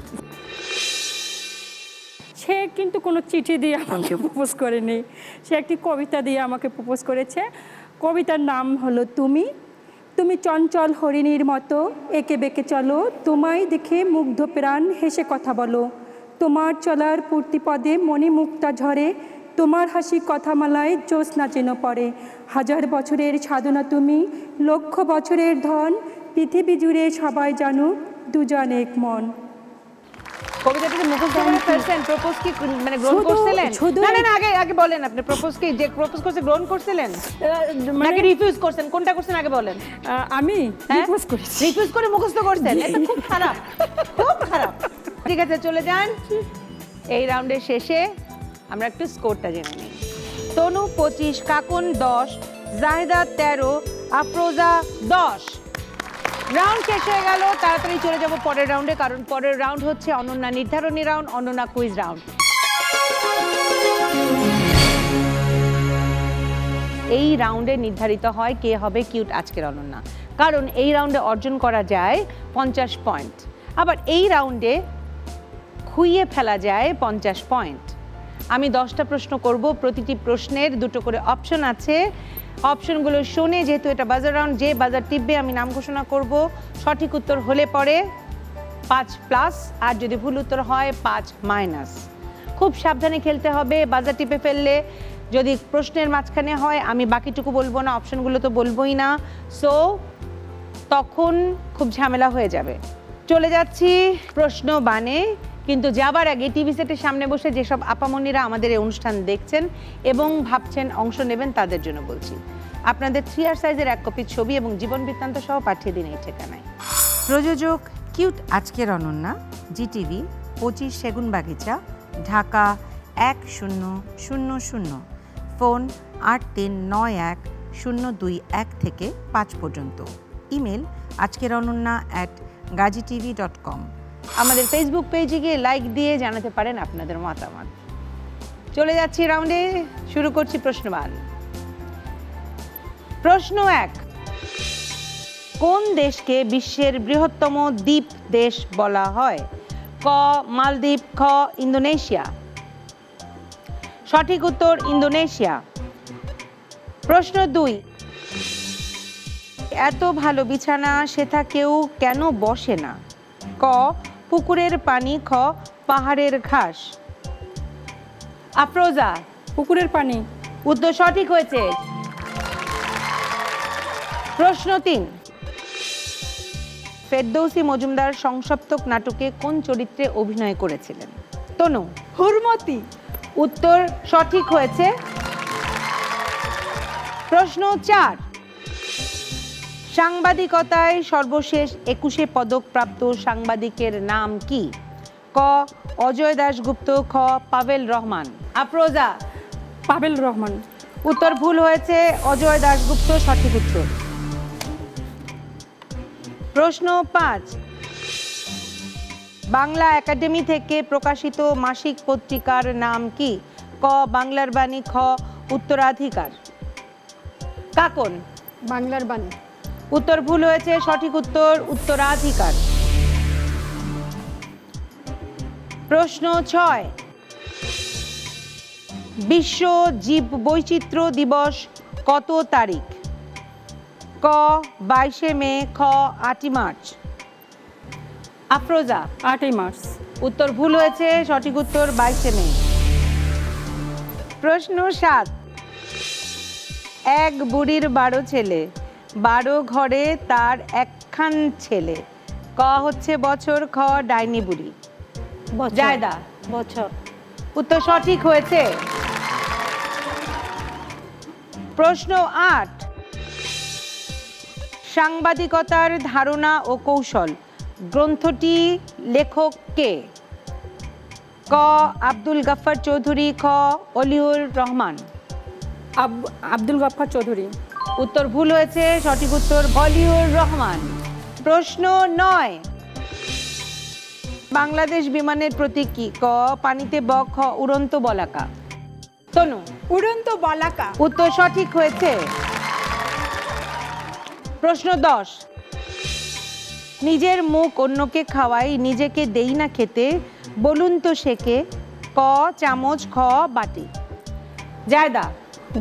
সে কিন্তু কোনো চিঠি দিয়ে আমাকে প্রপোজ করেনি, সে একটি কবিতা দিয়ে আমাকে প্রপোজ করেছে। কবিতার নাম হলো তুমি। তুমি চঞ্চল হরিণীর মতো এঁকে বেঁকে চলো, তোমায় দেখে মুগ্ধ প্রাণ হেসে কথা বলো। তোমার চলার পূর্তি পদে মণি মুক্তা ঝরে, তোমার হাসি কথামালায় জ্যোৎস্না যেন পড়ে। হাজার বছরের সাধনা তুমি, লক্ষ বছরের ধন, পৃথিবী জুড়ে সবাই জানুক দুজন এক মন। কবিতাটাকে মুখস্থ করে ফেলছেন। প্রপোজ কি মানে গ্রহণ করছিলেন? না আগে বলেন, আপনি প্রপোজ কি যে প্রপোজ করতে গ্রহণ করছিলেন নাকি রিফিউজ করছেন? কোনটা করছেন আগে বলেন। আমি রিফিউজ করেছি। রিফিউজ করে মুখস্থ করছেন? এটা খুব খারাপ, খুব খারাপ। ঠিক আছে, চলে যান। এই রাউন্ডের শেষে আমরা একটু স্কোরটা জেনে নিই। তনু 25, কাকুন 10, জাহিদা 13, আফরোজা 10। রাউন্ড শেষ হয়ে গেল। তাড়াতাড়ি চলে যাব পরের রাউন্ডে, কারণ পরের রাউন্ড হচ্ছে অনন্যা নির্ধারণী রাউন্ড, অনন্যা কুইজ রাউন্ড। এই রাউন্ডে নির্ধারিত হয় কে হবে কিউট আজকের অনন্যা, কারণ এই রাউন্ডে অর্জন করা যায় 50 পয়েন্ট, আবার এই রাউন্ডে খুইয়ে ফেলা যায় 50 পয়েন্ট। আমি 10টা প্রশ্ন করব, প্রতিটি প্রশ্নের 2টো করে অপশন আছে। অপশনগুলো শুনে, যেহেতু এটা বাজার রাউন্ড, যে বাজার টিপবে আমি নাম ঘোষণা করব, সঠিক উত্তর হলে পরে 5+, আর যদি ভুল উত্তর হয় 5-। খুব সাবধানে খেলতে হবে। বাজার টিপে ফেললে যদি প্রশ্নের মাঝখানে হয় আমি বাকিটুকু বলবো না, অপশনগুলো তো বলবোই না, সো তখন খুব ঝামেলা হয়ে যাবে। চলে যাচ্ছি প্রশ্ন বানে, কিন্তু যাবার আগে টিভি সেটের সামনে বসে যেসব আপামনিরা আমাদের এই অনুষ্ঠান দেখছেন এবং ভাবছেন অংশ নেবেন, তাদের জন্য বলছি, আপনাদের 3R সাইজের 1 কপি ছবি এবং জীবন বৃত্তান্ত সহ পাঠিয়ে দিন এই ঠিকানায়। প্রযোজক কিউট আজকের অনন্যা, জিটিভি, 25 সেগুনবাগিচা, ঢাকা 1000, ফোন 8391-021 থেকে 5 পর্যন্ত, ইমেল ajkerononna@gazitv.com। আমাদের ফেসবুক পেজে গিয়ে লাইক দিয়ে জানাতে পারেন আপনাদের মতামত। চলে যাচ্ছি রাউন্ডে, শুরু করছি প্রশ্নবান। প্রশ্ন 1, কোন দেশকে বিশ্বের বৃহত্তম দ্বীপ দেশ বলা হয়? ক মালদ্বীপ, খ ইন্দোনেশিয়া। সঠিক উত্তর ইন্দোনেশিয়া। প্রশ্ন 2, এত ভালো বিছানা সেথা কেউ কেন বসে না? ক পুকুরের পানি, খ পাহাড়ের ঘাস। আফরোজা, পুকুরের পানি। উত্তর সঠিক হয়েছে। প্রশ্ন 3, ফেরদৌসী মজুমদার সংসপ্তক নাটকে কোন চরিত্রে অভিনয় করেছিলেন? তনু, হুরমতি। উত্তর সঠিক হয়েছে। প্রশ্ন 4, সাংবাদিকতায় সর্বশেষ 21 পদক প্রাপ্ত সাংবাদিকের নাম কি? ক অজয় দাশগুপ্ত, খ পাভেল রহমান। আফরোজা, পাভেল রহমান। উত্তর ভুল হয়েছে, অজয় দাশগুপ্ত সঠিক উত্তর। প্রশ্ন 5, বাংলা একাডেমি থেকে প্রকাশিত মাসিক পত্রিকার নাম কি? ক বাংলার বাণী, খ উত্তরাধিকার। কাকন, বাংলার বাণী। উত্তর ভুল হয়েছে, সঠিক উত্তর উত্তরাধিকার। প্রশ্ন 6, বিশ্ব জীব বৈচিত্র্য দিবস কত তারিখ? ক 22 মে, খ 8 মার্চ। আফরোজা, 8 মার্চ। উত্তর ভুল হয়েছে, সঠিক উত্তর 22 মে। প্রশ্ন 7, এক বুড়ির 12 ছেলে, 12 ঘরে তার একখান ছেলে, ক হচ্ছে বছর, খ ডাইনি বুড়ি। জায়দা, বছর। উত্তর সঠিক হয়েছে। প্রশ্ন 8, সাংবাদিকতার ধারণা ও কৌশল গ্রন্থটি লেখক কে? ক আব্দুল গাফফার চৌধুরী, খ অলিউর রহমান। আব্দুল গাফফার চৌধুরী। উত্তর ভুল হয়েছে, সঠিক উত্তর অলিউর রহমান। প্রশ্ন 9, বাংলাদেশ বিমানের প্রতীক কি? ক পানিতে বক, খ উড়ন্ত বলাকা। তনু, উড়ন্ত বলাকা। উত্তর সঠিক হয়েছে। প্রশ্ন 10, নিজের মুখ অন্যকে খাওয়াই, নিজেকে দেই না খেতে, বলুন তো সে কে? ক চামচ, খ বাটি। জায়দা,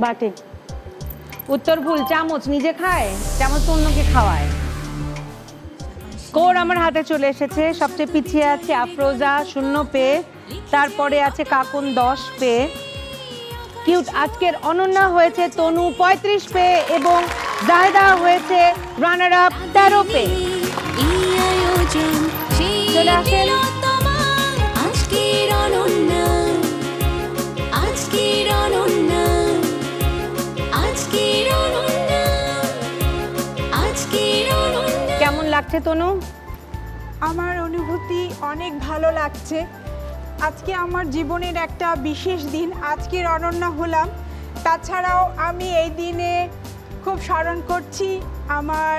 বাটি। উত্তর ভুল, চামচ নিজে খায়, চামচ অন্যকে খাওয়ায়। স্কোর আমার হাতে চলে এসেছে। সবচেয়ে পিছিয়ে আছে আফরোজা 0 পেয়ে, তারপরে আছে কাকুন 10 পেয়ে। কিউট আজকের অনন্যা হয়েছে তনু 35 পেয়ে এবং জাহেদা হয়েছে রানার আপ 13 পেয়ে। চলে আসেন কেমন লাগছে তনু? আমার অনুভূতি অনেক ভালো লাগছে। আজকে আমার জীবনের একটা বিশেষ দিন, আজকের অনন্যা হলাম। তাছাড়াও আমি এই দিনে খুব স্মরণ করছি আমার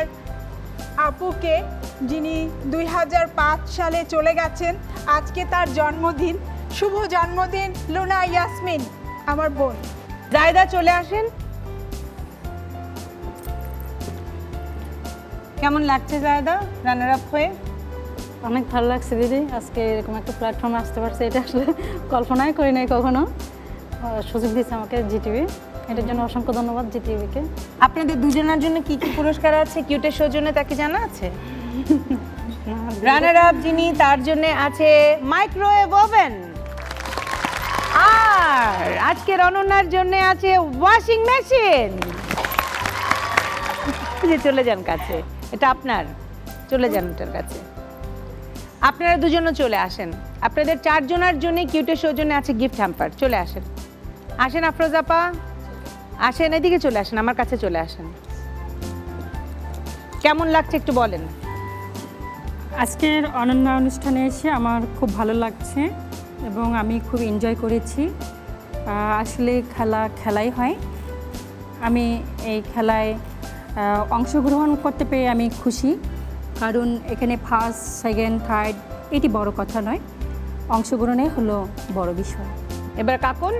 আপুকে, যিনি 2005 সালে চলে গেছেন। আজকে তার জন্মদিন। শুভ জন্মদিন লুনা ইয়াসমিন, আমার বোন। জায়দা চলে আসেন। কেমন লাগছে জায়দা রানার আপ হয়ে? অনেক ভালো লাগছে দিদি, আজকে এরকম একটা প্ল্যাটফর্মে আসতে পারছে, এটা আসলে কল্পনাই করি নাই কখনো। সুযোগ দিয়েছে আমাকে জিটিভি, এটার জন্য অসংখ্য ধন্যবাদ জিটিভিকে। আপনাদের দুজনের জন্য কি কি পুরস্কার আছে কিউটের সৌজন্যে, তা কি জানা আছে? রানার আপ যিনি, তার জন্য আছে মাইক্রোওয়েভ ওভেন, আর আজকের অনন্যার জন্য আছে ওয়াশিং মেশিন। চলে যান কাছে, এটা আপনার, চলে যান ওটার কাছে। আপনারা দুজনও চলে আসেন। আপনাদের চারজনের জন্য কিউটের সৌজন্যে আছে গিফট হ্যাম্পার। চলে আসেন, আসেন আফরোজাপা, আসেন এদিকে চলে আসেন, আমার কাছে চলে আসেন। কেমন লাগছে একটু বলেন। আজকের অনন্য অনুষ্ঠানে এসে আমার খুব ভালো লাগছে এবং আমি খুব এনজয় করেছি। আসলে খেলাই হয়। আমি এই খেলায় অংশগ্রহণ করতে পেরে আমি খুশি, কারণ এখানে ফার্স্ট, সেকেন্ড, থার্ড এটি বড় কথা নয়, অংশগ্রহণে হলো বড় বিষয়। এবার কাকুন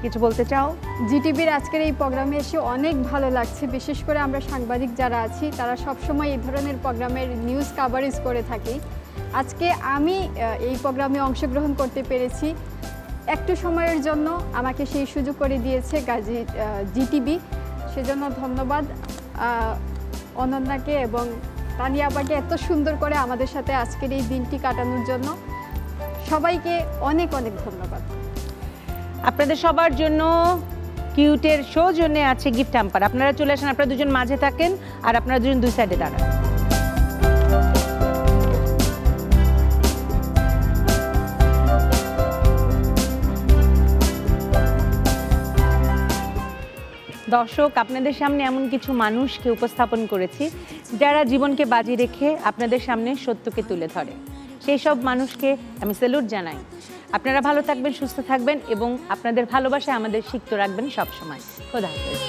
কিছু বলতে চাও? জিটিভির আজকের এই প্রোগ্রামে এসে অনেক ভালো লাগছে। বিশেষ করে আমরা সাংবাদিক যারা আছি তারা সবসময় এই ধরনের প্রোগ্রামের নিউজ কাভারেজ করে থাকি। আজকে আমি এই প্রোগ্রামে অংশগ্রহণ করতে পেরেছি, একটু সময়ের জন্য আমাকে সেই সুযোগ করে দিয়েছে জিটিভি। সেজন্য ধন্যবাদ অনন্যাকে এবং তানিয়া আপাকে এত সুন্দর করে আমাদের সাথে আজকের এই দিনটি কাটানোর জন্য। সবাইকে অনেক অনেক ধন্যবাদ। আপনাদের সবার জন্য কিউটের সৌজন্যে আছে গিফট হ্যাম্পার। আপনারা চলে আসেন, আপনারা দুজন মাঝে থাকেন আর আপনারা দুজন দুই সাইডে দাঁড়ান। দর্শক, আপনাদের সামনে এমন কিছু মানুষকে উপস্থাপন করেছি যারা জীবনকে বাজি রেখে আপনাদের সামনে সত্যকে তুলে ধরে। সেই সব মানুষকে আমি স্যালুট জানাই। আপনারা ভালো থাকবেন, সুস্থ থাকবেন এবং আপনাদের ভালোবাসায় আমাদের সিক্ত রাখবেন সবসময়। খোদা হাফেজ।